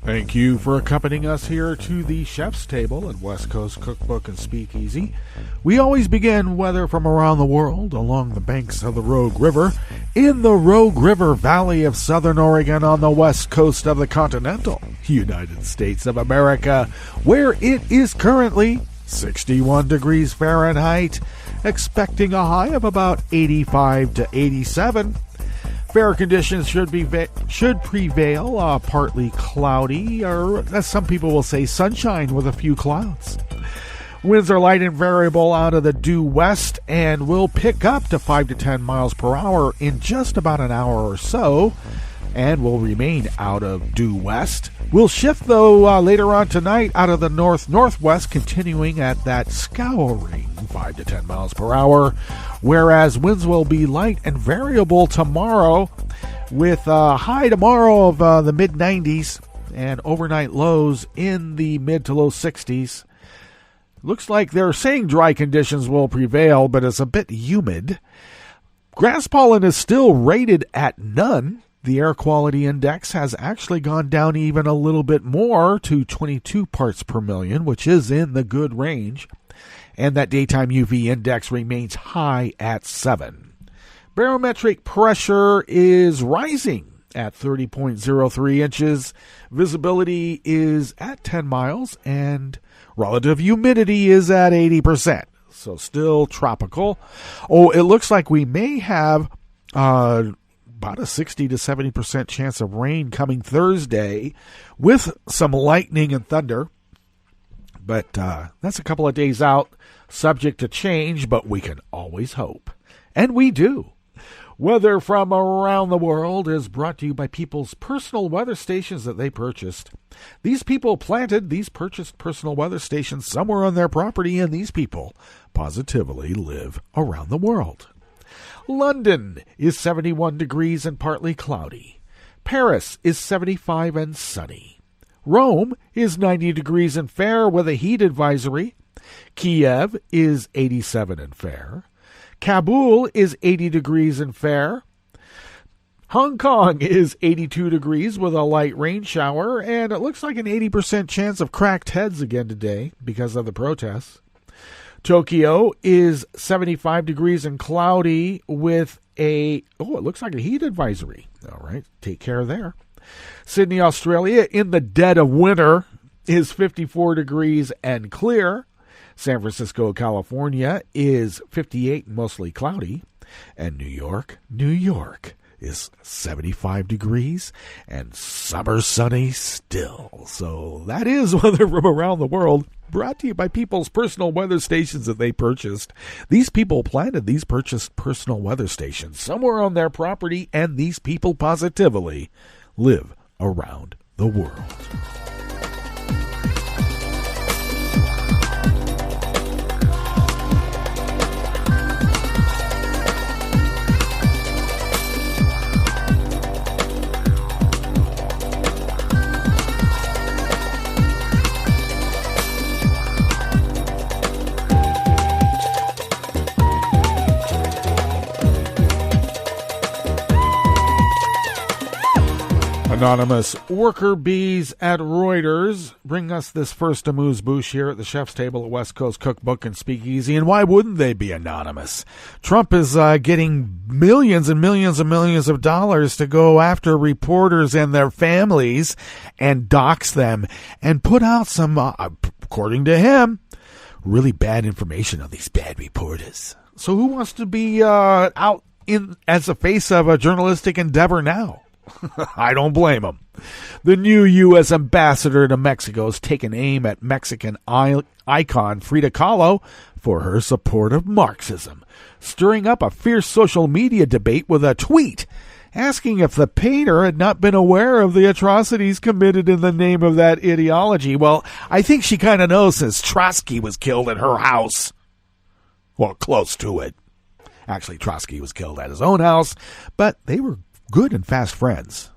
Thank you for accompanying us here to the Chef's Table at West Coast Cookbook and Speakeasy. We always begin, whether from around the world, along the banks of the Rogue River, in the Rogue River Valley of Southern Oregon on the west coast of the continental United States of America, where it is currently 61 degrees Fahrenheit, expecting a high of about 85 to 87. Fair conditions should prevail, partly cloudy, or as some people will say, sunshine with a few clouds. Winds are light and variable out of the due west and will pick up to 5 to 10 miles per hour in just about an hour or so, and will remain out of due west. We'll shift, though, later on tonight out of the north-northwest, continuing at that scouring 5 to 10 miles per hour, whereas winds will be light and variable tomorrow with a high tomorrow of the mid-90s and overnight lows in the mid to low 60s. Looks like they're saying dry conditions will prevail, but it's a bit humid. Grass pollen is still rated at none. The air quality index has actually gone down even a little bit more to 22 parts per million, which is in the good range. And that daytime UV index remains high at 7. Barometric pressure is rising at 30.03 inches. Visibility is at 10 miles, and relative humidity is at 80%. So still tropical. Oh, it looks like we may have about a 60 to 70% chance of rain coming Thursday with some lightning and thunder. But that's a couple of days out, subject to change, but we can always hope. And we do. Weather from around the world is brought to you by people's personal weather stations that they purchased. These people planted these purchased personal weather stations somewhere on their property, and these people positively live around the world. London is 71 degrees and partly cloudy. Paris is 75 and sunny. Rome is 90 degrees and fair with a heat advisory. Kiev is 87 and fair. Kabul is 80 degrees and fair. Hong Kong is 82 degrees with a light rain shower, and it looks like an 80% chance of cracked heads again today because of the protests. Tokyo is 75 degrees and cloudy with it looks like a heat advisory. All right, take care there. Sydney, Australia, in the dead of winter, is 54 degrees and clear. San Francisco, California, is 58 and mostly cloudy. And New York is 75 degrees and summer sunny still. So that is weather from around the world, brought to you by people's personal weather stations that they purchased. These people planted these purchased personal weather stations somewhere on their property, and these people positively live around the world. Anonymous worker bees at Reuters bring us this first amuse-bouche here at the chef's table at West Coast Cookbook and Speakeasy, and why wouldn't they be anonymous? Trump is getting millions and millions and millions of dollars to go after reporters and their families and dox them and put out some, according to him, really bad information on these bad reporters. So who wants to be out in as the face of a journalistic endeavor now? I don't blame him. The new U.S. ambassador to Mexico has taken aim at Mexican icon Frida Kahlo for her support of Marxism, stirring up a fierce social media debate with a tweet asking if the painter had not been aware of the atrocities committed in the name of that ideology. Well, I think she kind of knows since Trotsky was killed at her house. Well, close to it. Actually, Trotsky was killed at his own house, but they were good and fast friends.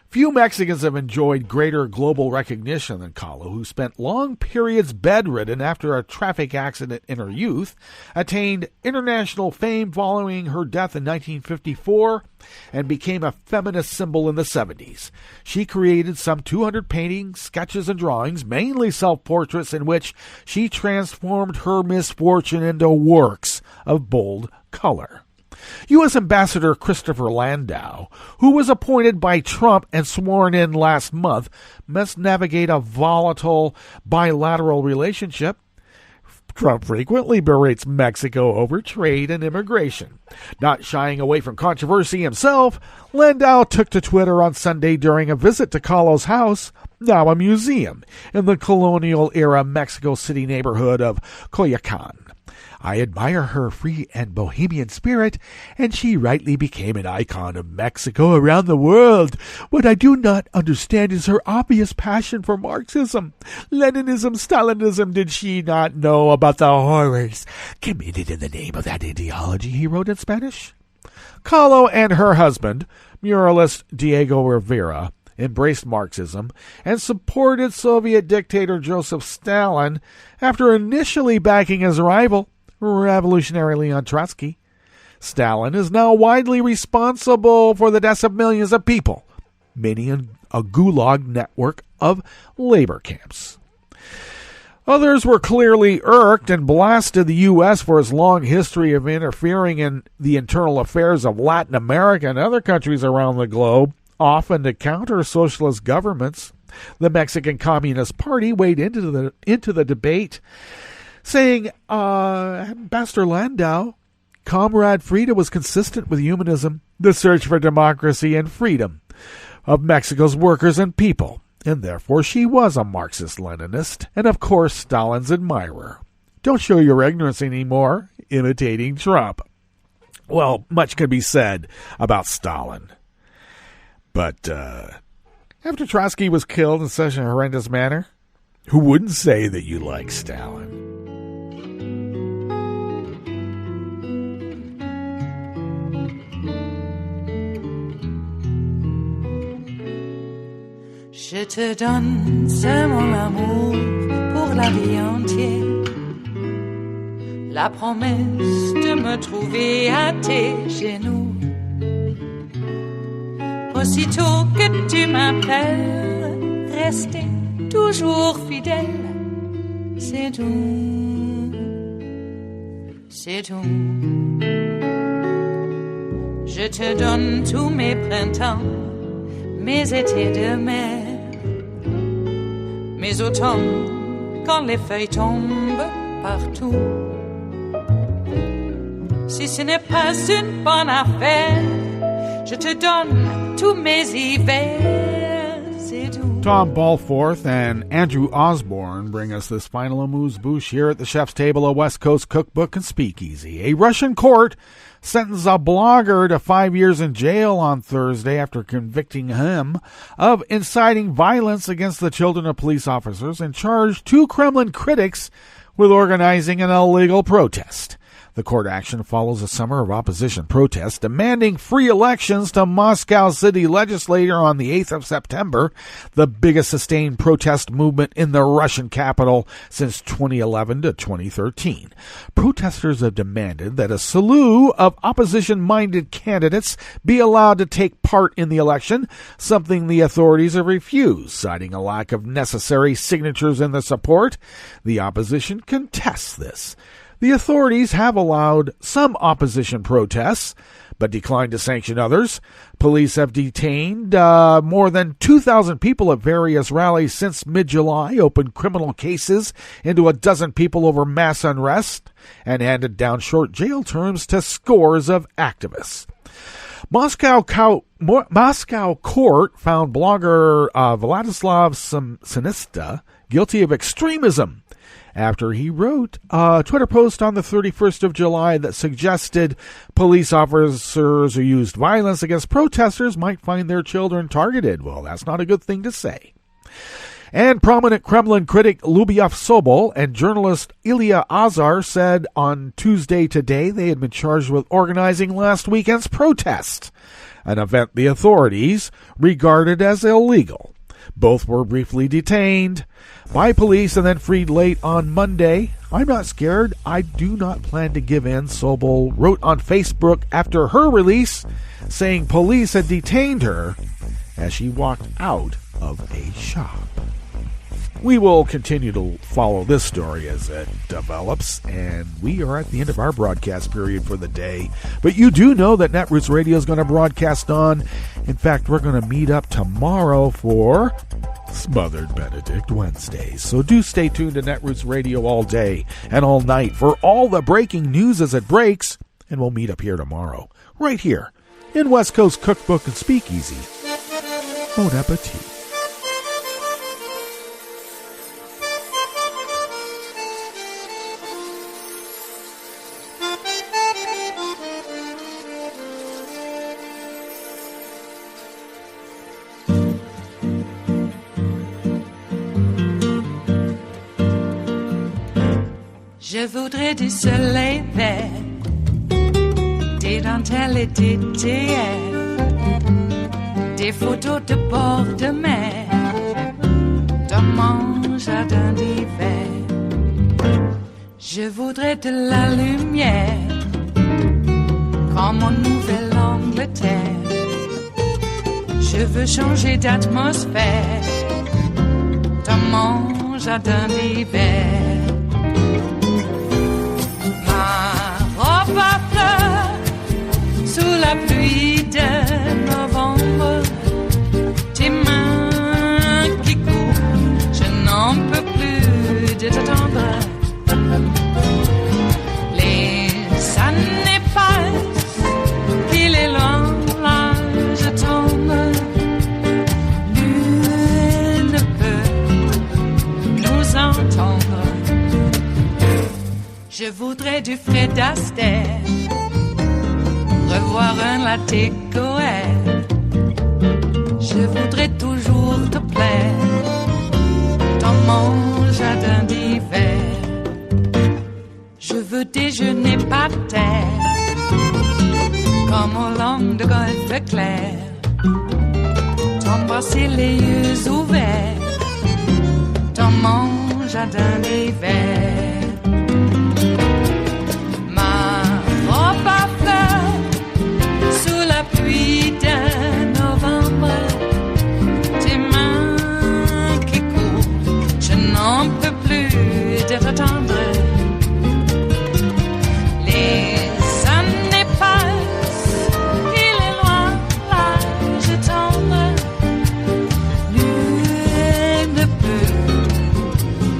Few Mexicans have enjoyed greater global recognition than Kahlo, who spent long periods bedridden after a traffic accident in her youth, attained international fame following her death in 1954, and became a feminist symbol in the 70s. She created some 200 paintings, sketches, and drawings, mainly self-portraits, in which she transformed her misfortune into works of bold color. U.S. Ambassador Christopher Landau, who was appointed by Trump and sworn in last month, must navigate a volatile bilateral relationship. Trump frequently berates Mexico over trade and immigration. Not shying away from controversy himself, Landau took to Twitter on Sunday during a visit to Kahlo's house, now a museum, in the colonial-era Mexico City neighborhood of Coyoacan. I admire her free and bohemian spirit, and she rightly became an icon of Mexico around the world. What I do not understand is her obvious passion for Marxism. Leninism, Stalinism, did she not know about the horrors committed in the name of that ideology, he wrote in Spanish? Kahlo and her husband, muralist Diego Rivera, embraced Marxism and supported Soviet dictator Joseph Stalin after initially backing his rival, Revolutionary Leon Trotsky. Stalin is now widely responsible for the deaths of millions of people, many in a gulag network of labor camps. Others were clearly irked and blasted the U.S. for its long history of interfering in the internal affairs of Latin America and other countries around the globe, often to counter socialist governments. The Mexican Communist Party weighed into the debate, saying, Ambassador Landau, Comrade Frida was consistent with humanism, the search for democracy and freedom of Mexico's workers and people, and therefore she was a Marxist-Leninist, and of course Stalin's admirer. Don't show your ignorance anymore, imitating Trump. Well, much could be said about Stalin. But after Trotsky was killed in such a horrendous manner, who wouldn't say that you like Stalin? Je te donne seulement l'amour pour la vie entière, la promesse de me trouver à tes genoux. Aussitôt que tu m'appelles, rester toujours fidèle, c'est tout, c'est tout. Je te donne tous mes printemps, mes étés de mer, mes automnes quand les feuilles tombent partout. Si ce n'est pas une bonne affaire, je te donne tous mes hivers, c'est tout. Tom Balforth and Andrew Osborne bring us this final amuse-bouche here at the chef's table of West Coast Cookbook and Speakeasy. A Russian court sentenced a blogger to 5 years in jail on Thursday after convicting him of inciting violence against the children of police officers and charged 2 Kremlin critics with organizing an illegal protest. The court action follows a summer of opposition protests demanding free elections to Moscow city legislature on the 8th of September, the biggest sustained protest movement in the Russian capital since 2011 to 2013. Protesters have demanded that a slew of opposition-minded candidates be allowed to take part in the election, something the authorities have refused, citing a lack of necessary signatures in the support. The opposition contests this. The authorities have allowed some opposition protests, but declined to sanction others. Police have detained more than 2,000 people at various rallies since mid-July, opened criminal cases into a dozen people over mass unrest, and handed down short jail terms to scores of activists. Moscow court found blogger Vladislav Sinista guilty of extremism after he wrote a Twitter post on the 31st of July that suggested police officers who used violence against protesters might find their children targeted. Well, that's not a good thing to say. And prominent Kremlin critic Lyubov Sobol and journalist Ilya Azar said on Tuesday today they had been charged with organizing last weekend's protest, an event the authorities regarded as illegal. Both were briefly detained by police and then freed late on Monday. I'm not scared. I do not plan to give in, Sobol wrote on Facebook after her release, saying police had detained her as she walked out of a shop. We will continue to follow this story as it develops, and we are at the end of our broadcast period for the day. But you do know that Netroots Radio is going to broadcast on. In fact, we're going to meet up tomorrow for Smothered Benedict Wednesdays. So do stay tuned to Netroots Radio all day and all night for all the breaking news as it breaks, and we'll meet up here tomorrow, right here in West Coast Cookbook and Speakeasy. Bon appetit. Je voudrais du soleil vert, des dentelles et des théières, des photos de bord de mer, dans mon jardin d'hiver. Je voudrais de la lumière, comme en Nouvelle-Angleterre. Je veux changer d'atmosphère, dans mon jardin d'hiver. Ma fleur sous la pluie de novembre, tes mains qui courent, je n'en peux plus de t'attendre. Les années passent, qu'il est loin, là je tombe. Nul ne peut nous entendre. Je voudrais du Fred Astaire, revoir un latte Goël. Je voudrais toujours te plaire, dans mon jardin d'hiver. Je veux déjeuner par terre, comme au long de golfe clair, t'embrasser les yeux ouverts, dans mon jardin d'hiver. Pluie de novembre, tes mains qui courent, je n'en peux plus de t'attendre. Les années passent, il est loin, là je tombe. Nul ne peut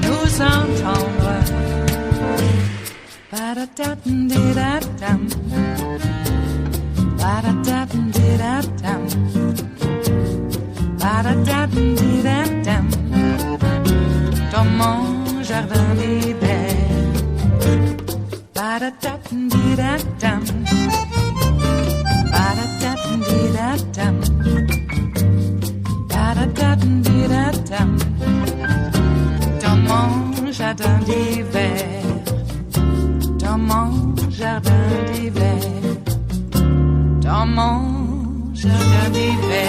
nous entendre. Ba-da-da-dum-di-da-dum. Ba-da-da-dum-di-da-dum. Ba-da-da-dum-di-da-dum. Dans mon jardin d'hiver. Ba-da-da-dum-di-da-dum. Ba-da-da-dum-di-da-dum. Ba-da-da-dum-di-da-dum. Dans mon jardin d'hiver. Dans mon jardin d'hiver. Dans mon jardin d'hiver.